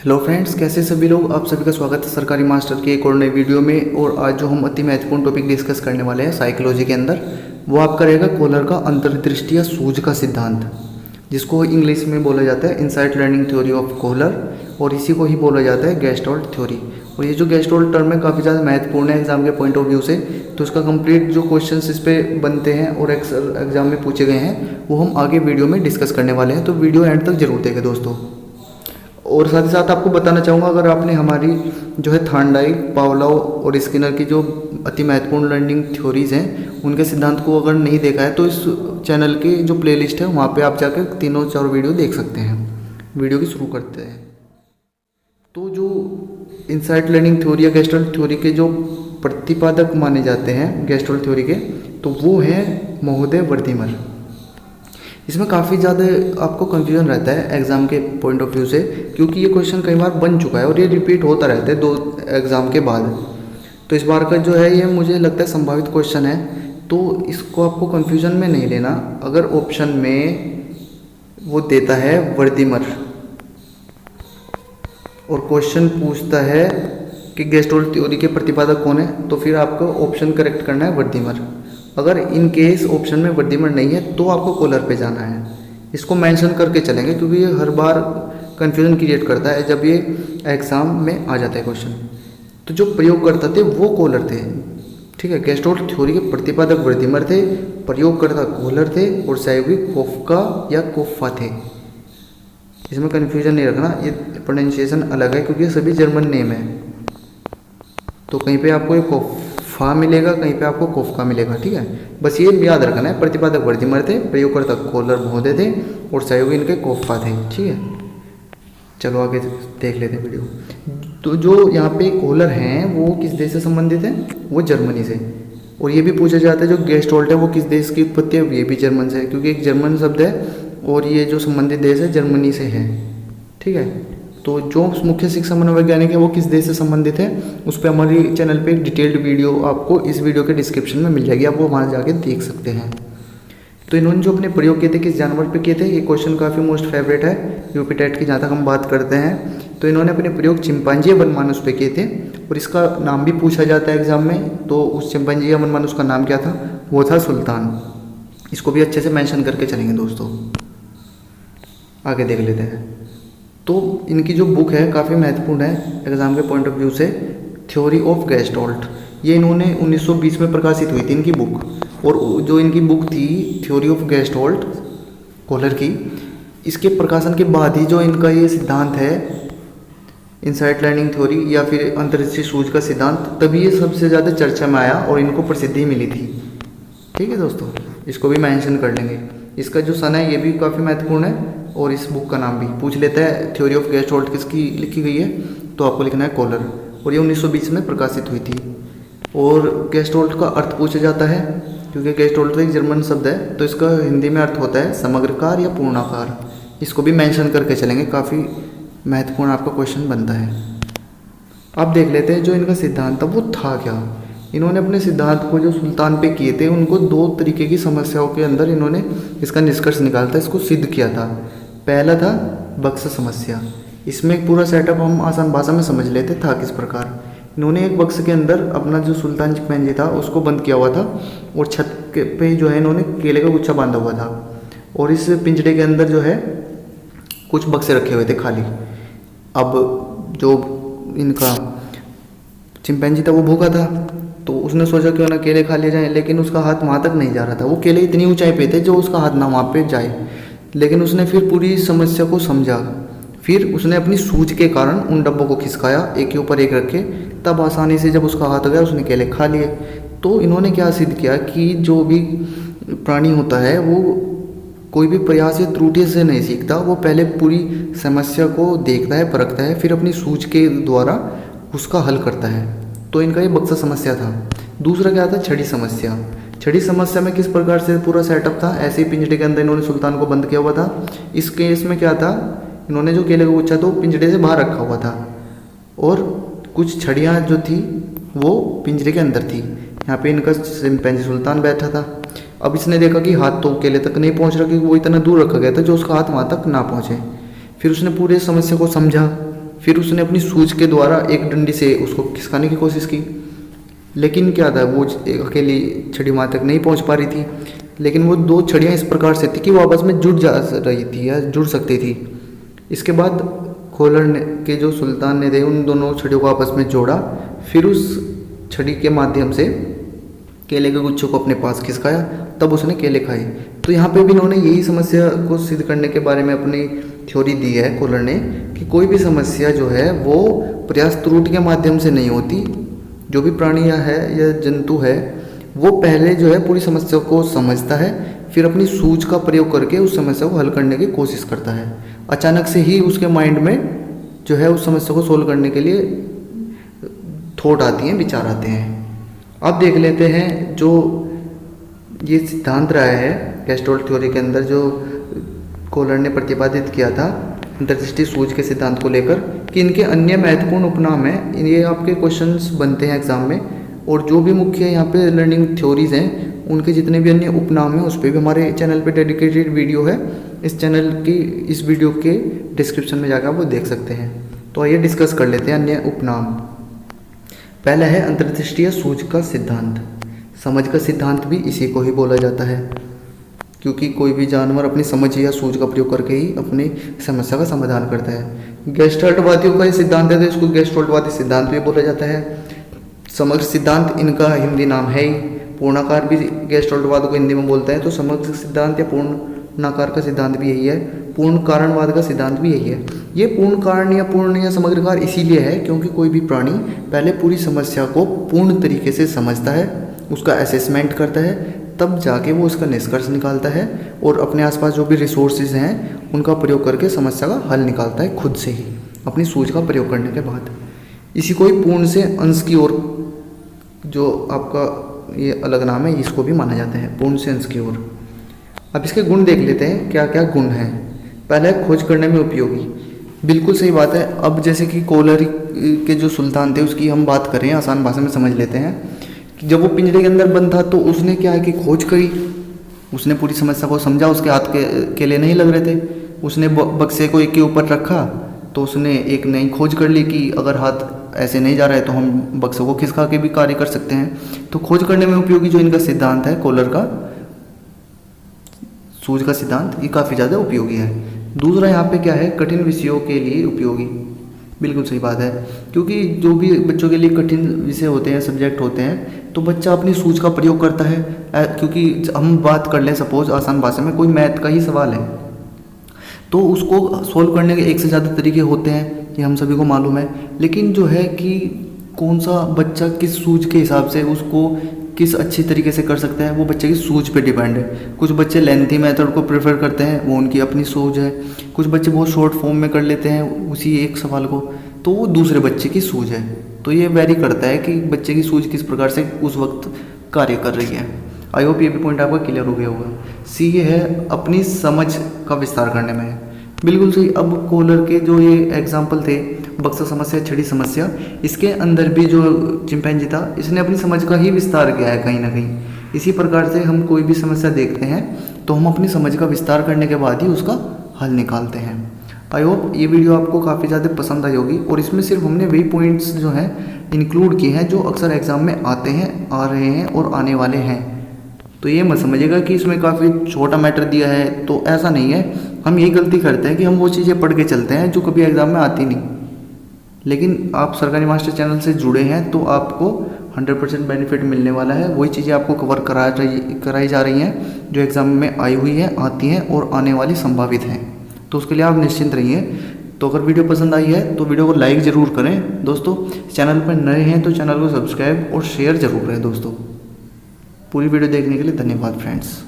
Hello friends, कैसे सभी लोग। आप सभी का स्वागत है सरकारी मास्टर के एक और नए वीडियो में। और आज जो हम अति महत्वपूर्ण टॉपिक डिस्कस करने वाले हैं साइकोलॉजी के अंदर, वो आपका रहेगा कोहलर का अंतर्दृष्टि या सूझ का सिद्धांत, जिसको इंग्लिश में बोला जाता है insight learning theory of Kohler, और इसी को ही बोला जाता है गेस्टोल्ट थ्योरी। और ये जो गेस्टोल्ट टर्म है काफ़ी ज़्यादा महत्वपूर्ण है एग्जाम के पॉइंट ऑफ व्यू से, तो इसका कंप्लीट जो क्वेश्चन इस पे बनते हैं और एग्जाम में पूछे गए हैं वो हम आगे वीडियो में डिस्कस करने वाले हैं, तो वीडियो एंड तक जरूर देखें दोस्तों। और साथ ही साथ आपको बताना चाहूँगा, अगर आपने हमारी जो है थार्नडाइक, पावलोव और स्किनर की जो अति महत्वपूर्ण लर्निंग थ्योरीज़ हैं उनके सिद्धांत को अगर नहीं देखा है तो इस चैनल की जो प्लेलिस्ट है वहाँ पे आप जाकर तीनों चार वीडियो देख सकते हैं। वीडियो की शुरू करते हैं। तो जो इनसाइट लर्निंग थ्योरी या गेस्टोल्ट थ्योरी के जो प्रतिपादक माने जाते हैं गेस्टोल्ट थ्योरी के, तो वो हैं महोदय वर्दीमर। इसमें काफ़ी ज़्यादा आपको कन्फ्यूजन रहता है एग्ज़ाम के पॉइंट ऑफ व्यू से, क्योंकि ये क्वेश्चन कई बार बन चुका है और ये रिपीट होता रहता है 2 एग्ज़ाम के बाद। तो इस बार का जो है ये मुझे लगता है संभावित क्वेश्चन है, तो इसको आपको कन्फ्यूजन में नहीं लेना। अगर ऑप्शन में वो देता है वर्दीमर और क्वेश्चन पूछता है कि गेस्टोल्ट थ्योरी के प्रतिपादक कौन है, तो फिर आपको ऑप्शन करेक्ट करना है वर्दीमर। अगर इन केस ऑप्शन में वर्दीमर नहीं है तो आपको कोहलर पे जाना है। इसको मेंशन करके चलेंगे क्योंकि ये हर बार कन्फ्यूजन क्रिएट करता है जब ये एग्ज़ाम में आ जाता है क्वेश्चन। तो जो प्रयोगकर्ता थे वो कोहलर थे, ठीक है। गेस्टोल्ट थ्योरी के प्रतिपादक वर्दीमर थे, प्रयोगकर्ता कोहलर थे और सहयोगी कोफ्का या कोफ्फा थे। इसमें कन्फ्यूजन नहीं रखना, ये प्रोनाउंसिएशन अलग है क्योंकि सभी जर्मन नेम है। तो कहीं पे आपको ये कोफ्फा मिलेगा, कहीं पे आपको कोफ्का मिलेगा, ठीक है। बस ये याद रखना है, प्रतिपादक वर्दीमर थे, प्रयोगकर्ता कोहलर महोदय थे और सहयोगी इनके कोफ्फा थे, ठीक है। चलो आगे देख लेते हैं वीडियो। तो जो यहाँ पे कोहलर हैं वो किस देश से संबंधित हैं? वो जर्मनी से। और ये भी पूछा जाता है जो गेस्टोल्ट है वो किस देश की उत्पत्ति है? ये भी जर्मन से है, क्योंकि एक जर्मन शब्द है और ये जो संबंधित देश है जर्मनी से है, ठीक है। तो जो मुख्य शिक्षा मनोवैज्ञानिक है वो किस देश से संबंधित है, उस पर हमारी चैनल पे एक डिटेल्ड वीडियो आपको इस वीडियो के डिस्क्रिप्शन में मिल जाएगी, आप वो वहाँ जाके देख सकते हैं। तो इन्होंने जो अपने प्रयोग किए थे किस जानवर पे किए थे, ये क्वेश्चन काफ़ी मोस्ट फेवरेट है यूपी टेट की, जहाँ तक हम बात करते हैं। तो इन्होंने अपने प्रयोग चिंपांजी या वनमानुष पे किए थे और इसका नाम भी पूछा जाता है एग्जाम में। तो उस चिंपांजी या वनमानुष का नाम क्या था? वो था सुल्तान। इसको भी अच्छे से मैंशन करके चलेंगे दोस्तों। आगे देख लेते हैं। तो इनकी जो बुक है काफ़ी महत्वपूर्ण है एग्जाम के पॉइंट ऑफ व्यू से, थ्योरी ऑफ गेस्टोल्ट। ये इन्होंने 1920 में प्रकाशित हुई थी इनकी बुक। और जो इनकी बुक थी थ्योरी ऑफ गेस्टोल्ट कोहलर की, इसके प्रकाशन के बाद ही जो इनका ये सिद्धांत है इनसाइट लर्निंग थ्योरी या फिर अंतर्दृष्टि सूझ का सिद्धांत, तभी ये सबसे ज़्यादा चर्चा में आया और इनको प्रसिद्धि मिली थी, ठीक है दोस्तों। इसको भी मेंशन कर लेंगे। इसका जो सन है ये भी काफ़ी महत्वपूर्ण है और इस बुक का नाम भी पूछ लेता है। थ्योरी ऑफ गेस्टोल्ट किसकी लिखी गई है, तो आपको लिखना है कोहलर, और ये 1920 में प्रकाशित हुई थी। और गेस्टोल्ट का अर्थ पूछा जाता है क्योंकि गेस्टोल्ट तो एक जर्मन शब्द है, तो इसका हिंदी में अर्थ होता है समग्रकार या पूर्णाकार। इसको भी मेंशन करके चलेंगे, काफ़ी महत्वपूर्ण आपका क्वेश्चन बनता है। अब देख लेते हैं जो इनका सिद्धांत था वो था क्या। इन्होंने अपने सिद्धांत को जो सुल्तान पे किए थे उनको 2 तरीके की समस्याओं के अंदर इन्होंने इसका निष्कर्ष निकाला था, इसको सिद्ध किया था। पहला था बक्स समस्या। इसमें एक पूरा सेटअप हम आसान भाषा में समझ लेते था किस प्रकार। इन्होंने एक बक्स के अंदर अपना जो सुल्तान चिंपैंजी था उसको बंद किया हुआ था और छत पे जो है इन्होंने केले का गुच्छा बांधा हुआ था और इस पिंजरे के अंदर जो है कुछ बक्से रखे हुए थे खाली। अब जो इनका चिंपैंजी था वो भूखा था, तो उसने सोचा क्यों ना केले खा लिए जाएं, लेकिन उसका हाथ वहाँ तक नहीं जा रहा था। वो केले इतनी ऊंचाई पे थे जो उसका हाथ ना वहाँ पे जाए। लेकिन उसने फिर पूरी समस्या को समझा, फिर उसने अपनी सूझ के कारण उन डब्बों को खिसकाया एक के ऊपर एक रखे, तब आसानी से जब उसका हाथ गया उसने केले खा लिए। तो इन्होंने क्या सिद्ध किया कि जो भी प्राणी होता है वो कोई भी प्रयास या त्रुटि से नहीं सीखता, वो पहले पूरी समस्या को देखता है, परखता है, फिर अपनी सूझ के द्वारा उसका हल करता है। तो इनका ये बक्सा समस्या था। दूसरा क्या था? छड़ी समस्या। छड़ी समस्या में किस प्रकार से पूरा सेटअप था, ऐसे ही पिंजरे के अंदर इन्होंने सुल्तान को बंद किया हुआ था। इस केस में क्या था, इन्होंने जो केले का गुच्छा था वो पिंजरे से बाहर रखा हुआ था और कुछ छड़ियाँ जो थी वो पिंजरे के अंदर थी। यहाँ पे इनका चिंपैंजी सुल्तान बैठा था। अब इसने देखा कि हाथ तो केले तक नहीं पहुँच रहा, क्योंकि वो इतना दूर रखा गया था जो उसका हाथ वहाँ तक ना पहुँचे। फिर उसने पूरे समस्या को समझा, फिर उसने अपनी सूझ के द्वारा एक डंडी से उसको खिसकाने की कोशिश की, लेकिन क्या था, वो अकेली छड़ी वहाँ तक नहीं पहुँच पा रही थी। लेकिन वो दो छड़ियाँ इस प्रकार से थी कि वो आपस में जुड़ जा रही थी या जुड़ सकती थी। इसके बाद कोलर ने के जो सुल्तान ने थे उन दोनों छड़ियों को आपस में जोड़ा, फिर उस छड़ी के माध्यम से केले के गुच्छों को अपने पास खिसकाया, तब उसने केले खाए। तो यहाँ पे भी इन्होंने यही समस्या को सिद्ध करने के बारे में अपनी थ्योरी दी है कोलर ने, कि कोई भी समस्या जो है वो प्रयास त्रुटि के माध्यम से नहीं होती। जो भी प्राणी या जंतु है वो पहले जो है पूरी समस्या को समझता है, फिर अपनी सूझ का प्रयोग करके उस समस्या को हल करने की कोशिश करता है। अचानक से ही उसके माइंड में जो है उस समस्या को सोल्व करने के लिए थॉट आती हैं, विचार आते हैं। अब देख लेते हैं जो ये सिद्धांत रहा है गेस्टोल्ट थ्योरी के अंदर, जो कोलर ने प्रतिपादित किया था अंतर्दृष्टि सूझ के सिद्धांत को लेकर, कि इनके अन्य महत्वपूर्ण उपनाम हैं। ये आपके क्वेश्चंस बनते हैं एग्जाम में, और जो भी मुख्य यहाँ पे लर्निंग थ्योरीज हैं उनके जितने भी अन्य उपनाम हैं उस पर भी हमारे चैनल पे डेडिकेटेड वीडियो है। इस चैनल की इस वीडियो के डिस्क्रिप्शन में जाकर आप वो देख सकते हैं। तो आइए डिस्कस कर लेते हैं अन्य उपनाम। पहला है अंतर्दृष्टि या सूझ का सिद्धांत। समझ का सिद्धांत भी इसी को ही बोला जाता है, क्योंकि कोई भी जानवर अपनी समझ या सूझ का प्रयोग करके ही अपनी समस्या का समाधान करता है। गेस्टल्टवादियों का ये सिद्धांत है तो इसको गेस्टल्टवादी सिद्धांत भी बोला जाता है। समग्र सिद्धांत इनका हिंदी नाम है ही। पूर्णाकार भी गेस्टल्टवाद को हिंदी में बोलते हैं, तो समग्र सिद्धांत या पूर्णाकार का सिद्धांत भी यही है। पूर्ण कारणवाद का सिद्धांत भी यही है। ये पूर्ण कारण या पूर्ण या समग्रकार इसीलिए है क्योंकि कोई भी प्राणी पहले पूरी समस्या को पूर्ण तरीके से समझता है, उसका असेसमेंट करता है, तब जाके वो उसका निष्कर्ष निकालता है और अपने आसपास जो भी रिसोर्सेज हैं उनका प्रयोग करके समस्या का हल निकालता है खुद से ही, अपनी सूझ का प्रयोग करने के बाद। इसी को ही पूर्ण से अंश की ओर, जो आपका ये अलग नाम है, इसको भी माना जाता है, पूर्ण से अंश की ओर। अब इसके गुण देख लेते हैं, क्या क्या गुण हैं। पहला है खोज करने में उपयोगी। बिल्कुल सही बात है। अब जैसे कि कोलर के जो सुल्तान थे उसकी हम बात करें, आसान भाषा में समझ लेते हैं कि जब वो पिंजरे के अंदर बंद था तो उसने क्या है कि खोज करी, उसने पूरी समस्या को समझा। उसके हाथ के लिए नहीं लग रहे थे, उसने बक्से को एक के ऊपर रखा तो उसने एक नई खोज कर ली कि अगर हाथ ऐसे नहीं जा रहा है तो हम बक्सों को खिसका के भी कार्य कर सकते हैं। तो खोज करने में उपयोगी जो इनका सिद्धांत है कोलर का, सूझ का सिद्धांत, ये काफ़ी ज़्यादा उपयोगी है। दूसरा यहाँ पे क्या है, कठिन विषयों के लिए उपयोगी। बिल्कुल सही बात है, क्योंकि जो भी बच्चों के लिए कठिन विषय होते हैं, सब्जेक्ट होते हैं, तो बच्चा अपनी सूझ का प्रयोग करता है। क्योंकि हम बात कर लें, सपोज आसान भाषा में कोई मैथ का ही सवाल है तो उसको सोल्व करने के एक से ज़्यादा तरीके होते हैं, ये हम सभी को मालूम है। लेकिन जो है कि कौन सा बच्चा किस सूझ के हिसाब से उसको किस अच्छी तरीके से कर सकता है, वो बच्चे की सूझ पे डिपेंड है। कुछ बच्चे लेंथी मेथड को प्रेफर करते हैं, वो उनकी अपनी सूझ है। कुछ बच्चे बहुत शॉर्ट फॉर्म में कर लेते हैं उसी एक सवाल को, तो वो दूसरे बच्चे की सूझ है। तो ये वेरी करता है कि बच्चे की सूझ किस प्रकार से उस वक्त कार्य कर रही है। आई होप ये भी पॉइंट आपका क्लियर हो गया होगा। सी ये है अपनी समझ का विस्तार करने में। बिल्कुल सही। अब कोलर के जो ये एग्जाम्पल थे, बक्सा समस्या, छड़ी समस्या, इसके अंदर भी जो चिंपैंजी था इसने अपनी समझ का ही विस्तार किया है कहीं ना कहीं। इसी प्रकार से हम कोई भी समस्या देखते हैं तो हम अपनी समझ का विस्तार करने के बाद ही उसका हल निकालते हैं। आई होप ये वीडियो आपको काफ़ी ज़्यादा पसंद आई होगी, और इसमें सिर्फ हमने वही पॉइंट्स जो हैं इंक्लूड किए हैं जो अक्सर एग्ज़ाम में आते हैं, आ रहे हैं और आने वाले हैं। तो ये मत समझिएगा कि इसमें काफ़ी छोटा मैटर दिया है, तो ऐसा नहीं है। हम यही गलती करते हैं कि हम वो चीज़ें पढ़ के चलते हैं जो कभी एग्ज़ाम में आती नहीं। लेकिन आप सरकारी मास्टर चैनल से जुड़े हैं तो आपको 100% बेनिफिट मिलने वाला है। वही चीज़ें आपको कवर कराई जा रही हैं जो एग्ज़ाम में आई हुई हैं, आती हैं और आने वाली संभावित हैं। तो उसके लिए आप निश्चिंत रहिए। तो अगर वीडियो पसंद आई है तो वीडियो को लाइक ज़रूर करें दोस्तों। चैनल पर नए हैं तो चैनल को सब्सक्राइब और शेयर ज़रूर करें दोस्तों। पूरी वीडियो देखने के लिए धन्यवाद फ्रेंड्स।